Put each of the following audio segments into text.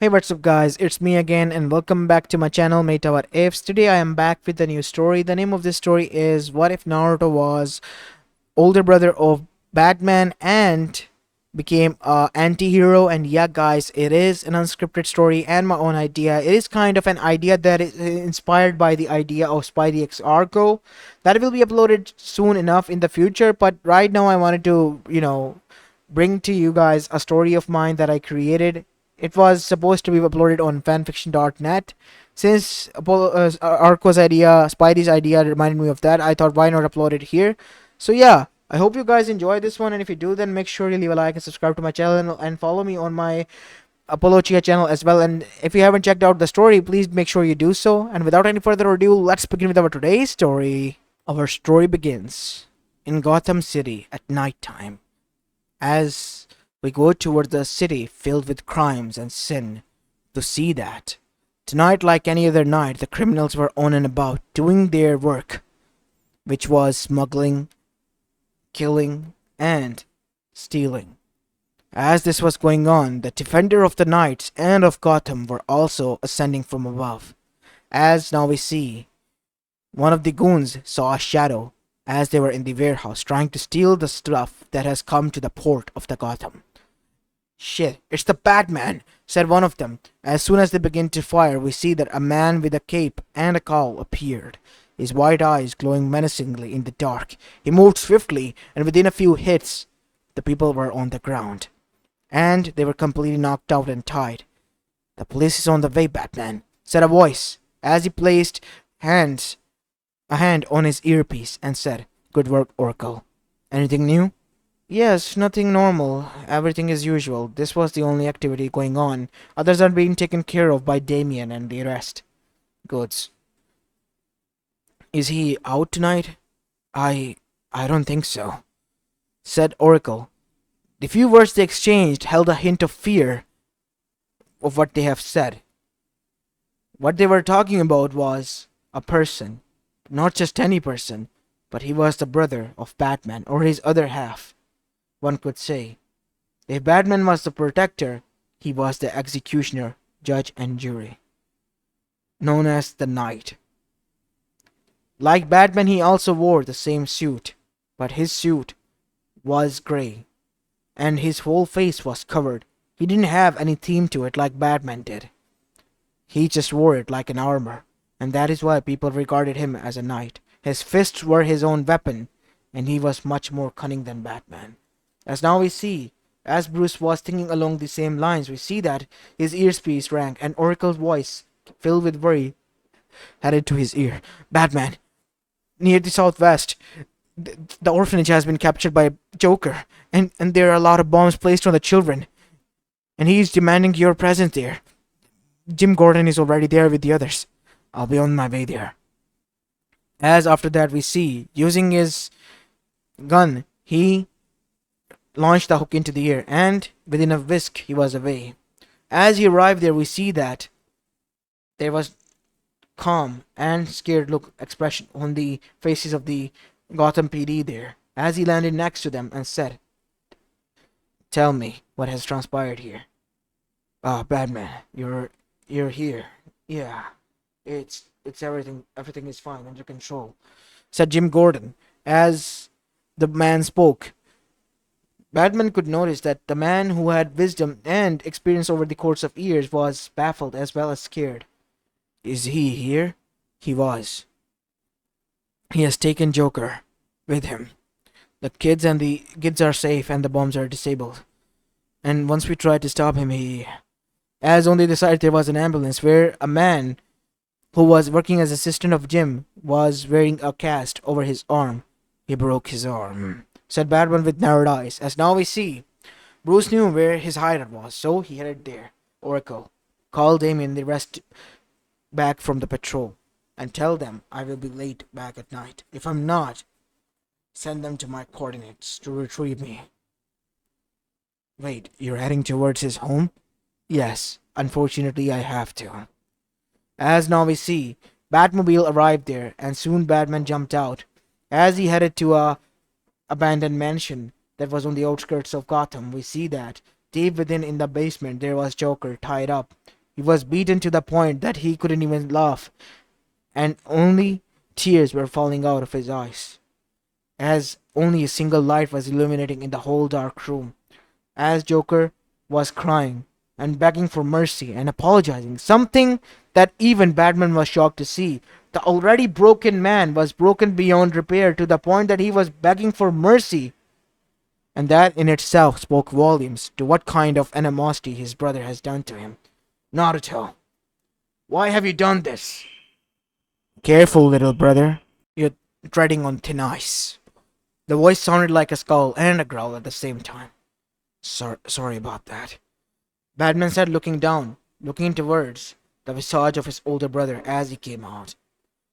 Hey, what's up guys, it's me again and welcome back to my channel Mayta What Ifs. Today I am back with a new story. The name of this story is What If Naruto Was older brother of Batman and became a anti-hero. And yeah guys, it is an unscripted story and my own idea. It is kind of an idea that is inspired by the idea of Spidey X Arco that will be uploaded soon enough in the future, but right now I wanted to, bring to you guys a story of mine that I created. It was supposed to be uploaded on fanfiction.net. Since Arco's idea, Spidey's idea reminded me of that, I thought why not upload it here. So yeah, I hope you guys enjoy this one, and if you do, then make sure you leave a like and subscribe to my channel and follow me on my Apollo Chia channel as well. And if you haven't checked out the story, please make sure you do so. And without any further ado, let's begin with our today's story. Our story begins in Gotham City at nighttime. As we go towards the city filled with crimes and sin, to see that tonight, like any other night, the criminals were on and about doing their work, which was smuggling, killing, and stealing. As this was going on, the defender of the nights and of Gotham were also ascending from above. As now we see, one of the goons saw a shadow as they were in the warehouse trying to steal the stuff that has come to the port of the Gotham. "Shit, it's the Batman," said one of them. As soon as they begin to fire, we see that a man with a cape and a cowl appeared, his white eyes glowing menacingly in the dark. He moved swiftly, and within a few hits, the people were on the ground. And they were completely knocked out and tied. "The police is on the way, Batman," said a voice, as he placed a hand on his earpiece and said, "Good work, Oracle. Anything new?" "Yes, nothing normal. Everything is usual. This was the only activity going on. Others are being taken care of by Damien and the rest." "Goods. Is he out tonight?" I don't think so," said Oracle. The few words they exchanged held a hint of fear of what they have said. What they were talking about was a person. Not just any person, but he was the brother of Batman, or his other half, one could say. If Batman was the protector, he was the executioner, judge, and jury, known as the Knight. Like Batman, he also wore the same suit, but his suit was grey, and his whole face was covered. He didn't have any theme to it like Batman did. He just wore it like an armor, and that is why people regarded him as a knight. His fists were his own weapon, and he was much more cunning than Batman. As now we see, as Bruce was thinking along the same lines, we see that his earpiece rang, and Oracle's voice, filled with worry, headed to his ear. "Batman, near the southwest, the orphanage has been captured by Joker, and there are a lot of bombs placed on the children, and he is demanding your presence there. Jim Gordon is already there with the others. I'll be on my way there." As after that we see, using his gun, he launched the hook into the air, and within a whisk he was away. As he arrived there, we see that there was calm and scared look expression on the faces of the Gotham PD there, as he landed next to them and said, "Tell me what has transpired here." "Ah, Batman, you're here. Yeah, it's everything is fine, under control," said Jim Gordon. As the man spoke, Batman could notice that the man who had wisdom and experience over the course of years was baffled as well as scared. "Is he here?" He was. "He has taken Joker with him. The kids are safe and the bombs are disabled. And once we tried to stop him, he..." As on the other side there was an ambulance where a man who was working as assistant of Jim was wearing a cast over his arm. "He broke his arm," said Batman with narrowed eyes. As now we see, Bruce knew where his hideout was, so he headed there. "Oracle, call Damien and the rest back from the patrol, and tell them I will be late back at night. If I'm not, send them to my coordinates to retrieve me." "Wait, you're heading towards his home?" "Yes, unfortunately I have to." As now we see, Batmobile arrived there, and soon Batman jumped out. As he headed to a abandoned mansion that was on the outskirts of Gotham, we see that deep within in the basement there was Joker tied up. He was beaten to the point that he couldn't even laugh, and only tears were falling out of his eyes, as only a single light was illuminating in the whole dark room. As Joker was crying and begging for mercy and apologizing, something that even Batman was shocked to see. The already broken man was broken beyond repair to the point that he was begging for mercy, and that in itself spoke volumes to what kind of animosity his brother has done to him. Naruto, why have you done this? Careful, little brother. You're treading on thin ice. The voice sounded like a scowl and a growl at the same time. Sorry about that. Batman said, looking down, looking towards the visage of his older brother as he came out.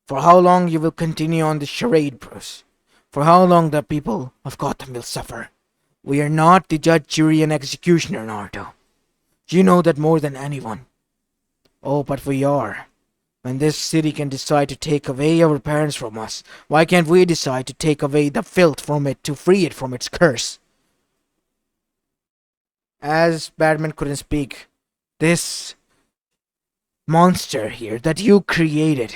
For how long you will continue on this charade, Bruce? For how long the people of Gotham will suffer? We are not the judge, jury, and executioner, Naruto. You know that more than anyone. Oh, but we are. When this city can decide to take away our parents from us, why can't we decide to take away the filth from it to free it from its curse? As Batman couldn't speak, this monster here that you created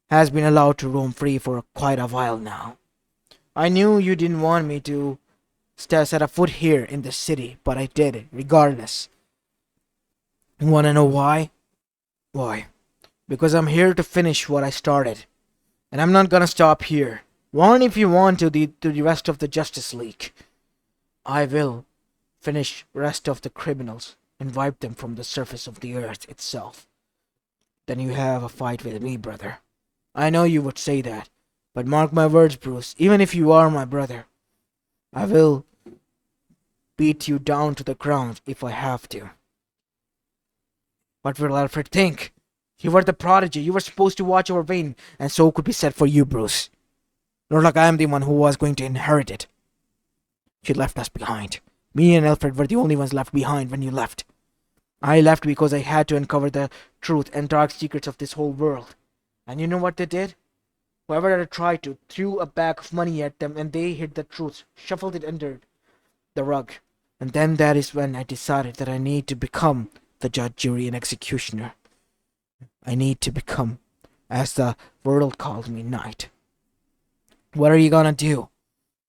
has been allowed to roam free for quite a while now. I knew you didn't want me to set a foot here in the city, but I did, regardless. You wanna know why? Why? Because I'm here to finish what I started. And I'm not gonna stop here. Warn if you want to the rest of the Justice League. I will finish rest of the criminals and wipe them from the surface of the earth itself. Then you have a fight with me, brother. I know you would say that, but mark my words, Bruce, even if you are my brother, I will beat you down to the ground if I have to. What will Alfred think? You were the prodigy, you were supposed to watch over Wayne, and so could be said for you, Bruce. Not like I am the one who was going to inherit it. You left us behind. Me and Alfred were the only ones left behind when you left. I left because I had to uncover the truth and dark secrets of this whole world. And you know what they did? Whoever had tried to threw a bag of money at them and they hid the truth, shuffled it under the rug. And then that is when I decided that I need to become the judge, jury, and executioner. I need to become, as the world called me, knight. What are you gonna do?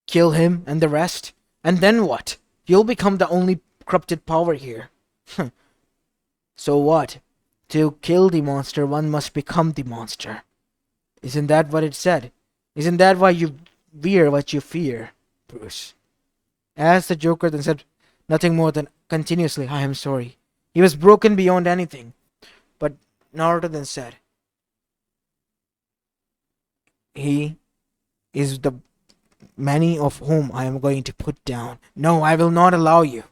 Kill him and the rest? And then what? You'll become the only corrupted power here. So what? To kill the monster, one must become the monster. Isn't that what it said? Isn't that why you fear what you fear, Bruce? As the Joker then said nothing more than continuously, I am sorry. He was broken beyond anything. But Naruto then said, he is the many of whom I am going to put down. No, I will not allow you.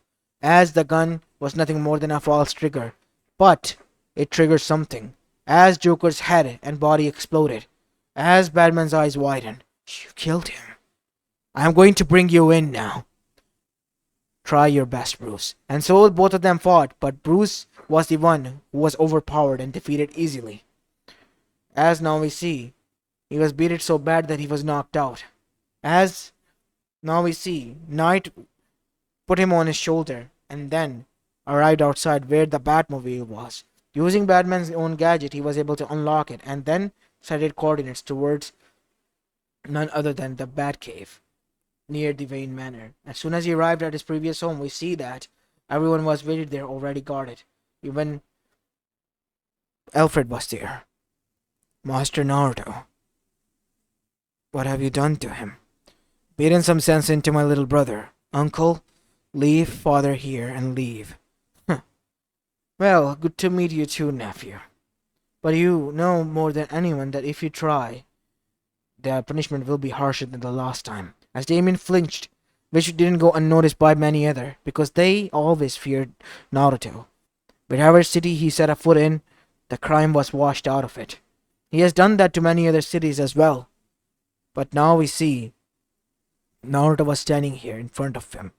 As the gun was nothing more than a false trigger. But it triggered something. As Joker's head and body exploded. As Batman's eyes widened. You killed him. I am going to bring you in now. Try your best, Bruce. And so both of them fought, but Bruce was the one who was overpowered and defeated easily. As now we see, he was beaten so bad that he was knocked out. As now we see, Knight put him on his shoulder and then arrived outside where the Batmobile was. Using Batman's own gadget, he was able to unlock it and then set its coordinates towards none other than the Batcave near the Wayne Manor. As soon as he arrived at his previous home, we see that everyone was waited there already guarded. Even Alfred was there. Master Naruto, what have you done to him? Beaten some sense into my little brother. Uncle, leave father here and leave. Well, good to meet you too, nephew. But you know more than anyone that if you try, the punishment will be harsher than the last time. As Damien flinched, which didn't go unnoticed by many other, because they always feared Naruto. Whatever city he set a foot in, the crime was washed out of it. He has done that to many other cities as well. But now we see Naruto was standing here in front of him.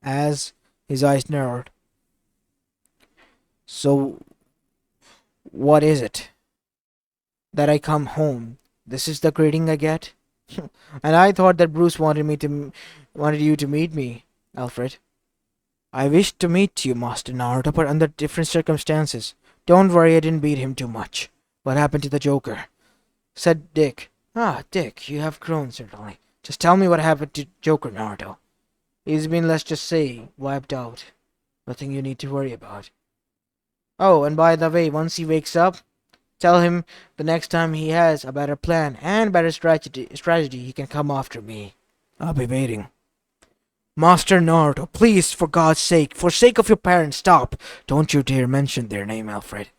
As his eyes narrowed. So, what is it? That I come home. This is the greeting I get? And I thought that Bruce wanted you to meet me, Alfred. I wish to meet you, Master Naruto, but under different circumstances. Don't worry, I didn't beat him too much. What happened to the Joker? Said Dick. Ah, Dick, you have grown, certainly. Just tell me what happened to Joker, Naruto. He's been, let's just say, wiped out. Nothing you need to worry about. Oh, and by the way, once he wakes up, tell him the next time he has a better plan and better strategy, he can come after me. I'll be waiting. Master Naruto, please, for God's sake, for sake of your parents, stop. Don't you dare mention their name, Alfred.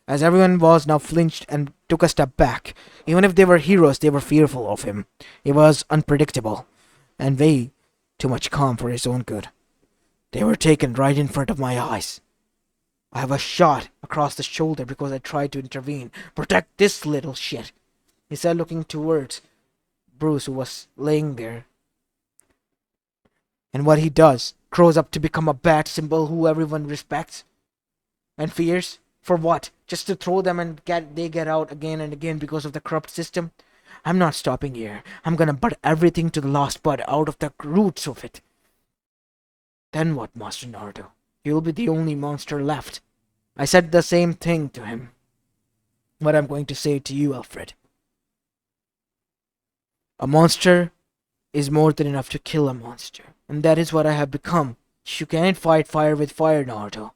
As everyone was now flinched and took a step back. Even if they were heroes, they were fearful of him. He was unpredictable, and way too much calm for his own good. They were taken right in front of my eyes. I was shot across the shoulder because I tried to intervene. Protect this little shit, he said, looking towards Bruce, who was laying there. And what he does grows up to become a bad symbol who everyone respects and fears. For what? Just to throw them and they get out again and again because of the corrupt system? I'm not stopping here. I'm gonna butt everything to the last bud out of the roots of it. Then what, Master Naruto? You'll be the only monster left. I said the same thing to him. What I'm going to say to you, Alfred. A monster is more than enough to kill a monster. And that is what I have become. You can't fight fire with fire, Naruto,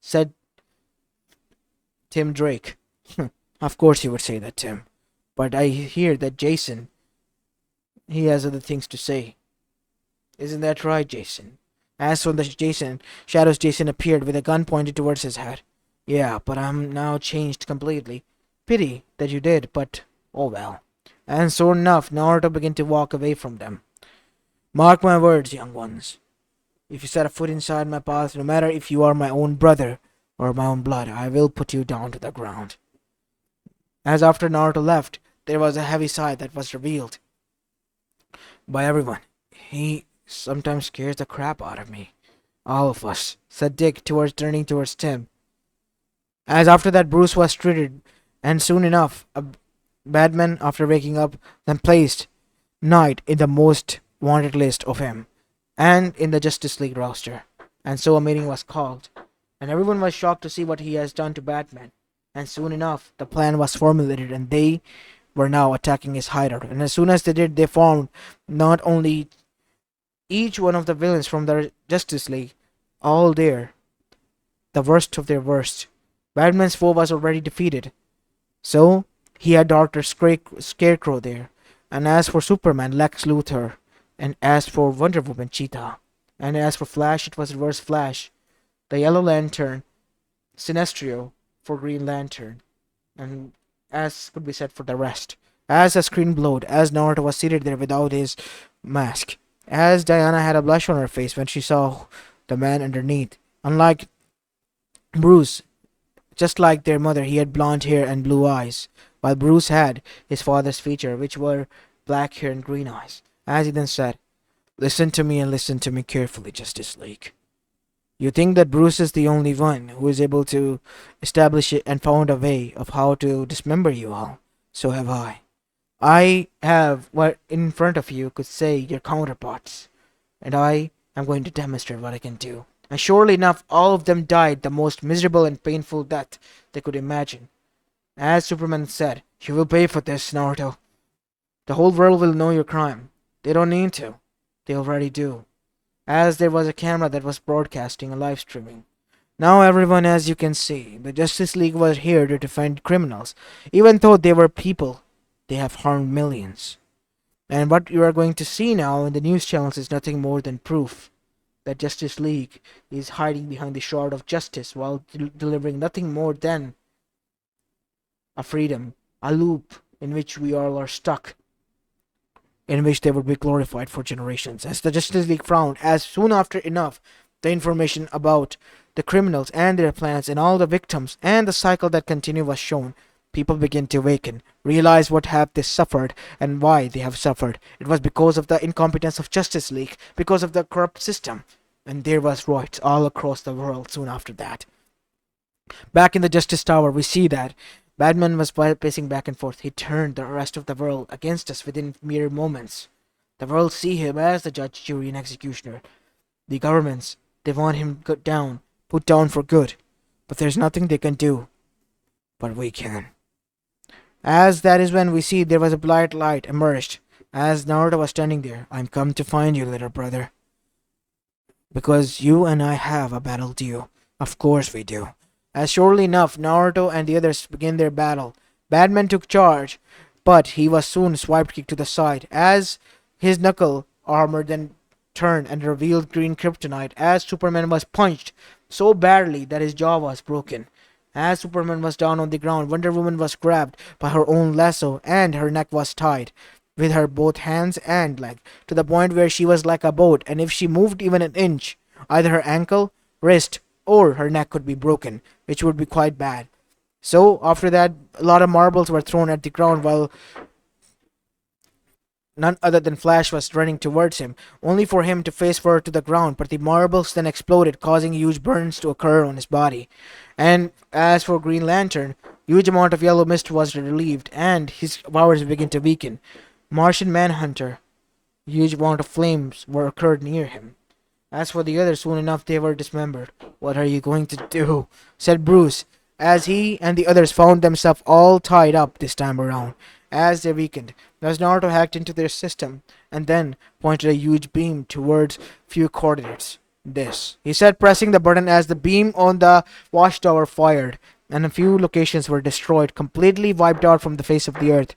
said Tim Drake. Of course you would say that, Tim. But I hear that Jason, he has other things to say. Isn't that right, Jason? As when Shadow's Jason appeared with a gun pointed towards his head. Yeah, but I'm now changed completely. Pity that you did, but oh well. And soon enough, Naruto began to walk away from them. Mark my words, young ones. If you set a foot inside my path, no matter if you are my own brother or my own blood, I will put you down to the ground. As after Naruto left, there was a heavy sigh that was revealed by everyone. He sometimes scares the crap out of me. All of us, said Dick, turning towards Tim. As after that, Bruce was treated, and soon enough, a Batman, after waking up, then placed Knight in the most wanted list of him, and in the Justice League roster. And so a meeting was called, and everyone was shocked to see what he has done to Batman. And soon enough, the plan was formulated, and they were now attacking his hideout. And as soon as they did, they found not only each one of the villains from the Justice League, all there, the worst of their worst. Batman's foe was already defeated, so he had Dr. Scarecrow there. And as for Superman, Lex Luthor. And as for Wonder Woman, Cheetah. And as for Flash, it was Reverse Flash. The Yellow Lantern, Sinestro for Green Lantern. And as could be said for the rest. As the screen glowed, as Naruto was seated there without his mask. As Diana had a blush on her face when she saw the man underneath. Unlike Bruce, just like their mother, he had blonde hair and blue eyes, while Bruce had his father's feature, which were black hair and green eyes. As he then said, listen to me and listen to me carefully, Justice League. You think that Bruce is the only one who is able to establish it and found a way of how to dismember you all. So have I. I have what in front of you could say your counterparts, and I am going to demonstrate what I can do. And surely enough, all of them died the most miserable and painful death they could imagine. As Superman said, you will pay for this, Naruto. The whole world will know your crime. They don't need to. They already do. As there was a camera that was broadcasting a live streaming. Now everyone, as you can see, the Justice League was here to defend criminals. Even though they were people, they have harmed millions. And what you are going to see now in the news channels is nothing more than proof that Justice League is hiding behind the shroud of justice while delivering nothing more than a freedom, a loop in which we all are stuck, in which they would be glorified for generations. As the Justice League frowned, as soon after enough, the information about the criminals and their plans and all the victims and the cycle that continued was shown, people began to awaken, realize what have they suffered and why they have suffered. It was because of the incompetence of Justice League, because of the corrupt system. And there was riots all across the world soon after that. Back in the Justice Tower, we see that Batman was pacing back and forth. He turned the rest of the world against us within mere moments. The world see him as the judge, jury, and executioner. The governments They want him put down for good. But there's nothing they can do. But we can. As that is when we see there was a bright light emerged. As Naruto was standing there, I'm come to find you, little brother. Because you and I have a battle due. Of course we do. As surely enough, Naruto and the others begin their battle. Batman took charge, but he was soon swiped kicked to the side, as his knuckle armor then turned and revealed green kryptonite, as Superman was punched so badly that his jaw was broken. As Superman was down on the ground, Wonder Woman was grabbed by her own lasso and her neck was tied with her both hands and leg to the point where she was like a boat, and if she moved even an inch, either her ankle, wrist, or her neck could be broken, which would be quite bad. So after that, a lot of marbles were thrown at the ground while none other than Flash was running towards him, only for him to face forward to the ground, but the marbles then exploded, causing huge burns to occur on his body. And as for Green Lantern, huge amount of yellow mist was relieved, and his powers began to weaken. Martian Manhunter, huge amount of flames were occurred near him. As for the others, soon enough they were dismembered. What are you going to do? Said Bruce, as he and the others found themselves all tied up this time around. As they weakened, as Naruto hacked into their system and then pointed a huge beam towards few coordinates. This, he said, pressing the button as the beam on the watchtower fired, and a few locations were destroyed, completely wiped out from the face of the earth.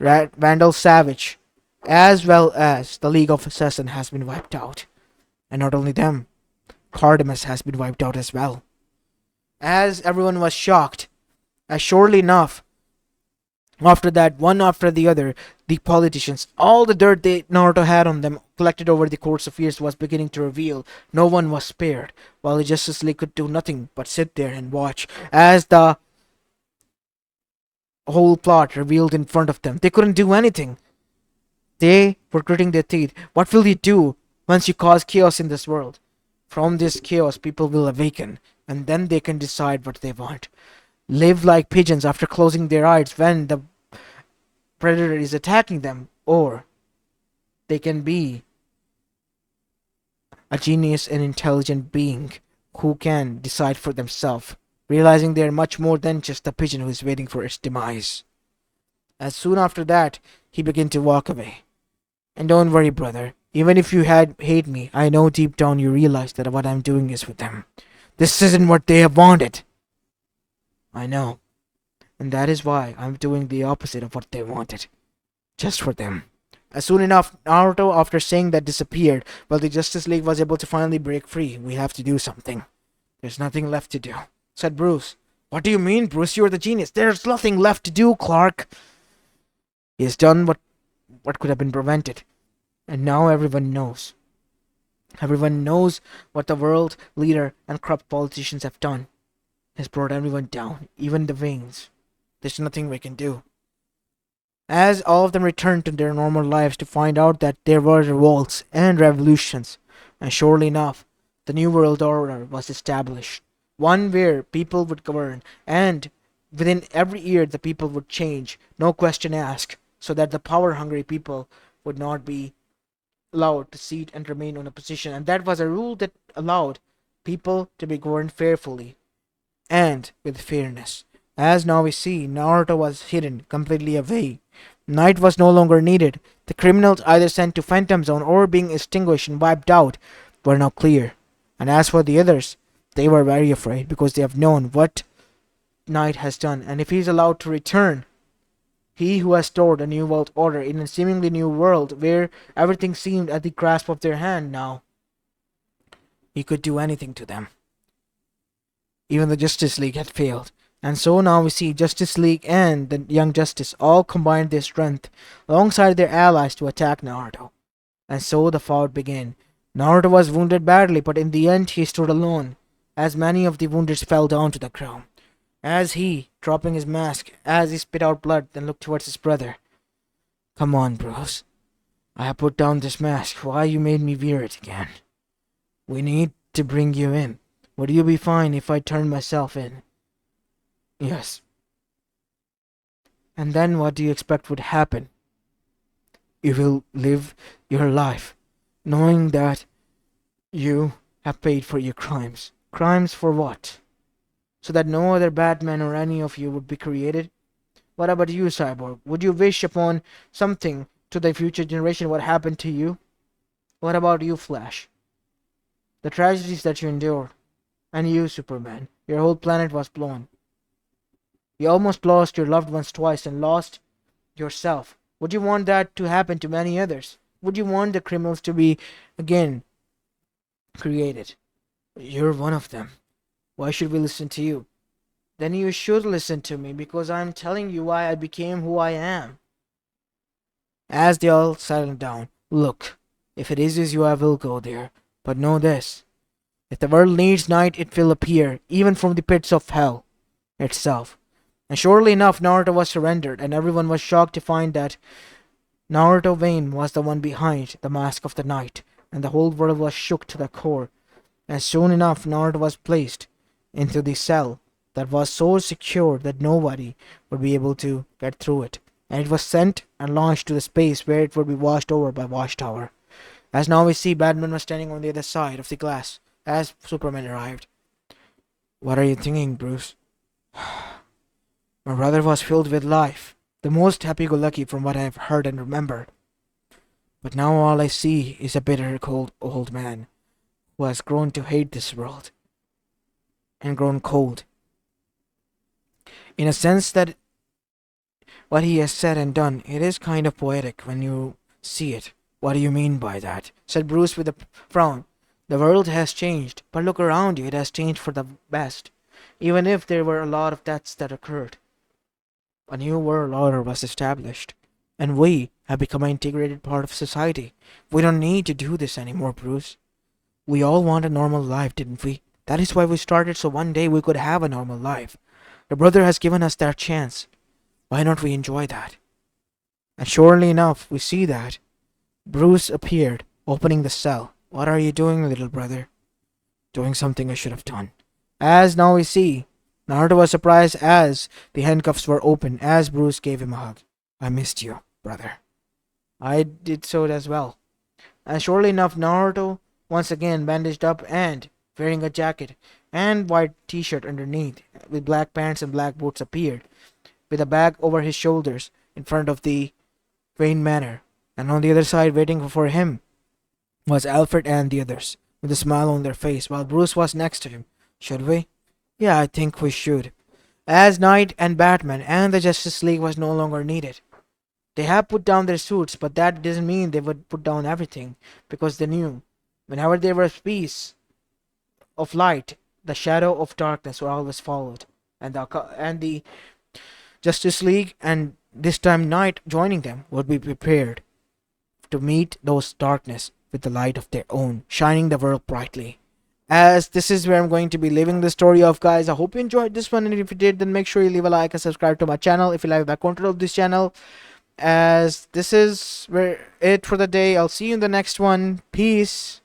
Vandal Savage, as well as the League of Assassins, has been wiped out. And not only them, Cardamus has been wiped out as well. As everyone was shocked, as surely enough, after that, one after the other, the politicians, all the dirt Naruto had on them, collected over the course of years, was beginning to reveal. No one was spared, while the Justice League could do nothing but sit there and watch as the whole plot revealed in front of them. They couldn't do anything. They were gritting their teeth. What will you do once you cause chaos in this world? From this chaos, people will awaken, and then they can decide what they want. Live like pigeons after closing their eyes when the predator is attacking them, or they can be a genius and intelligent being who can decide for themselves, realizing they are much more than just a pigeon who is waiting for its demise. As soon after that, he began to walk away. And don't worry, brother. Even if you hate me, I know deep down you realize that what I'm doing is with them. This isn't what they have wanted. I know. And that is why I'm doing the opposite of what they wanted. Just for them. As soon enough, Naruto, after saying that, disappeared, while the Justice League was able to finally break free. We have to do something. There's nothing left to do, said Bruce. What do you mean, Bruce? You're the genius. There's nothing left to do, Clark. He has done what could have been prevented. And now everyone knows. Everyone knows what the world leader and corrupt politicians have done. Has brought everyone down, even the Wings. There's nothing we can do. As all of them returned to their normal lives to find out that there were revolts and revolutions, and surely enough, the New World Order was established. One where people would govern, and within every year the people would change, no question asked, so that the power-hungry people would not be allowed to seat and remain on a position. And that was a rule that allowed people to be governed fairly and with fairness. As now we see, Naruto was hidden completely away. Night was no longer needed. The criminals either sent to Phantom Zone or being extinguished and wiped out were now clear. And as for the others, they were very afraid because they have known what Night has done. And if he is allowed to return, he who has stored a new world order in a seemingly new world where everything seemed at the grasp of their hand now, he could do anything to them. Even the Justice League had failed. And so now we see Justice League and the Young Justice all combined their strength alongside their allies to attack Naruto. And so the fight began. Naruto was wounded badly, but in the end he stood alone, as many of the wounded fell down to the ground. As he, dropping his mask, as he spit out blood, then looked towards his brother. Come on, Bruce. I have put down this mask. Why you made me wear it again? We need to bring you in. Would you be fine if I turned myself in? Yes. And then what do you expect would happen? You will live your life knowing that you have paid for your crimes. Crimes for what? So that no other Batman or any of you would be created? What about you, Cyborg? Would you wish upon something to the future generation what happened to you? What about you, Flash? The tragedies that you endured. And you, Superman. Your whole planet was blown. You almost lost your loved ones twice and lost yourself. Would you want that to happen to many others? Would you want the criminals to be again created? You're one of them. Why should we listen to you? Then you should listen to me because I'm telling you why I became who I am. As they all settled down, look, if it is you, I will go there. But know this. If the world needs night, it will appear, even from the pits of hell itself. And surely enough, Naruto was surrendered, and everyone was shocked to find that Naruto Wayne was the one behind the mask of the night, and the whole world was shook to the core. And soon enough, Naruto was placed into the cell that was so secure that nobody would be able to get through it. And it was sent and launched to the space where it would be washed over by Watchtower. As now we see, Batman was standing on the other side of the glass as Superman arrived. What are you thinking, Bruce? My brother was filled with life, the most happy-go-lucky from what I have heard and remembered. But now all I see is a bitter, cold old man who has grown to hate this world and grown cold. In a sense that what he has said and done, it is kind of poetic when you see it. What do you mean by that? Said Bruce with a frown. The world has changed, but look around you, it has changed for the best. Even if there were a lot of deaths that occurred. A new world order was established, and we have become an integrated part of society. We don't need to do this anymore, Bruce. We all want a normal life, didn't we? That is why we started, so one day we could have a normal life. The brother has given us that chance. Why not we enjoy that? And surely enough, we see that. Bruce appeared, opening the cell. What are you doing, little brother? Doing something I should have done. As now we see, Naruto was surprised as the handcuffs were open, as Bruce gave him a hug. I missed you, brother. I did so as well. And surely enough, Naruto, once again bandaged up and wearing a jacket and white t-shirt underneath, with black pants and black boots, appeared, with a bag over his shoulders, in front of the Wayne Manor. And on the other side, waiting for him, was Alfred and the others, with a smile on their face, while Bruce was next to him. Should we? Yeah, I think we should. As Knight and Batman and the Justice League was no longer needed. They have put down their suits, but that doesn't mean they would put down everything, because they knew, whenever there was peace of light, the shadow of darkness were always followed. And the Justice League, and this time Knight joining them, would be prepared to meet those darkness with the light of their own, shining the world brightly. As this is where I'm going to be leaving the story off, guys. I hope you enjoyed this one, and if you did, then make sure you leave a like and subscribe to my channel if you like the content of this channel. As this is where it for the day. I'll see you in the next one. Peace.